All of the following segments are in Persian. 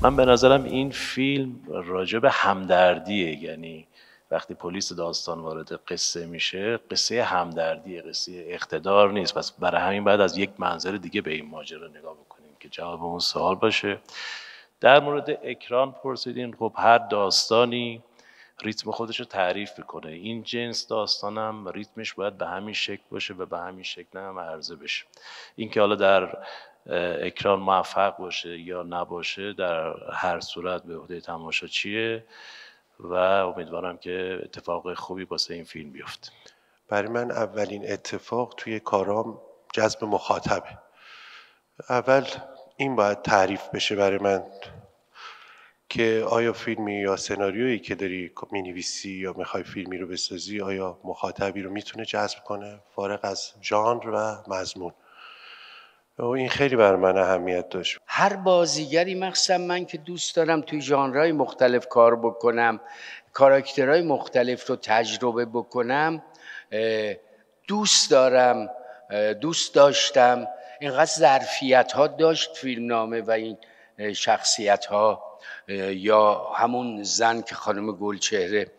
من به نظرم این فیلم راجع به همدردیه، یعنی وقتی پلیس داستان وارد قصه میشه، قصه همدردیه، قصه اقتدار نیست. پس برای همین بعد از یک منظر دیگه به این ماجرا نگاه بکنیم که جواب اون سوال باشه. در مورد اکران پرسیدین، خب هر داستانی ریتم خودش رو تعریف میکنه. این جنس داستانم ریتمش باید به همین شکل باشه و به همین شکل هم عرضه بشه. اینکه حالا در اکران موفق باشه یا نباشه در هر صورت به عهده تماشاچیه و امیدوارم که اتفاق خوبی واسه این فیلم بیفته. برای من اولین اتفاق توی کارام جذب مخاطبه. اول این باید تعریف بشه برای من که آیا فیلمی یا سناریویی که داری می‌نویسی یا میخوای فیلمی رو بسازی آیا مخاطبی رو میتونه جذب کنه فارغ از ژانر و مضمون. و این خیلی برای من اهمیت داشت. هر بازیگری، مخصوصا من که دوست دارم توی ژانرهای مختلف کار بکنم، کاراکترهای مختلف رو تجربه بکنم، دوست دارم، دوست داشتم. اینقدر ظرفیت ها داشت فیلمنامه و این شخصیت ها، یا همون زن که خانم گلچهره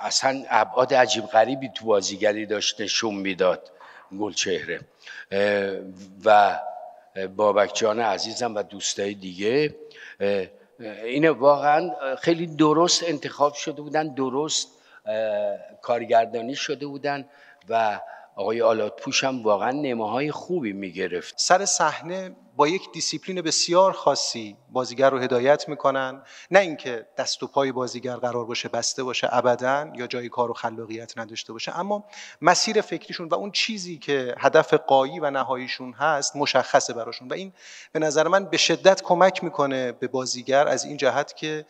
اصلا ابعاد عجیب غریبی تو بازیگری داشت نشون میداد گلچهره، و بابک جان عزیزم و دوستای دیگه. این واقعا خیلی درست انتخاب شده بودن، درست کارگردانی شده بودن و آقای آلاتپوش هم واقعا نماهای خوبی میگرفت. سر صحنه با یک دیسیپلین بسیار خاصی بازیگر رو هدایت میکنن، نه اینکه دست و پای بازیگر قرار باشه بسته باشه ابداً یا جای کار و خلاقیت نداشته باشه، اما مسیر فکریشون و اون چیزی که هدف غایی و نهاییشون هست مشخصه براشون و این به نظر من به شدت کمک میکنه به بازیگر از این جهت که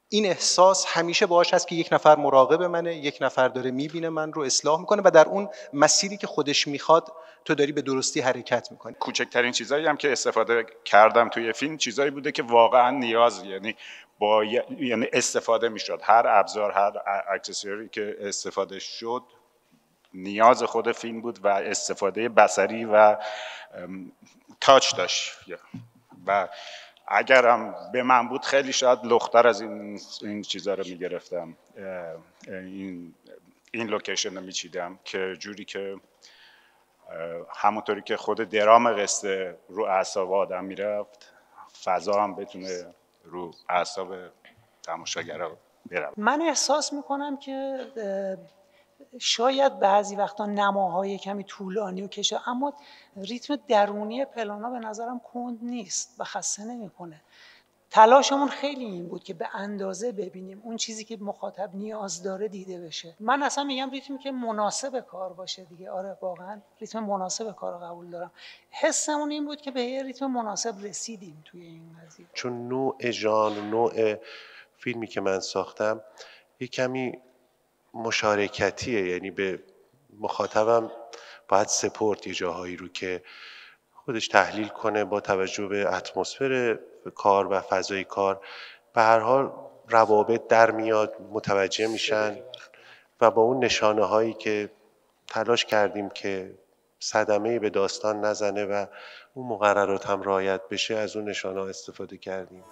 این احساس همیشه باهاش هست که یک نفر مراقب منه، یک نفر داره میبینه من رو، اصلاح میکنه و در اون مسیری که خودش میخواد تو داری به درستی حرکت میکنی. کوچکترین چیزایی هم که استفاده کردم توی فیلم چیزایی بوده که واقعا نیاز، یعنی استفاده میشد. هر ابزار، هر اکسسوری که استفاده شد نیاز خود فیلم بود و استفاده بصری و تاچ داشت و اگرم به من بود خیلی شاید لختر از این چیزا رو میگرفتم، این لوکیشن رو میچیدم که جوری که همونطوری که خود درام قصه رو اعصاب آدم میرفت فضا هم بتونه رو اعصاب تماشاگرها بره. من احساس میکنم که شاید بعضی وقتا نماهای کمی طولانی و کشه، اما ریتم درونی پلانا به نظرم کند نیست و خسته نمیکنه. تلاشمون خیلی این بود که به اندازه ببینیم اون چیزی که مخاطب نیاز داره دیده بشه. من اصلا میگم ریتمی که مناسب کار باشه دیگه. آره واقعا ریتم مناسب کار رو قبول دارم. حسمون این بود که به یه ریتم مناسب رسیدیم توی این قضیه. چون نوع ژانر، نوع فیلمی که من ساختم یه کمی مشارکتیه، یعنی به مخاطبم باید سپورت یه جاهایی رو که خودش تحلیل کنه با توجه به اتمسفر کار و فضای کار. به هر حال روابط در میاد، متوجه میشن و با اون نشانه هایی که تلاش کردیم که صدمه‌ای به داستان نزنه و اون مقررات هم رعایت بشه از اون نشانه ها استفاده کردیم.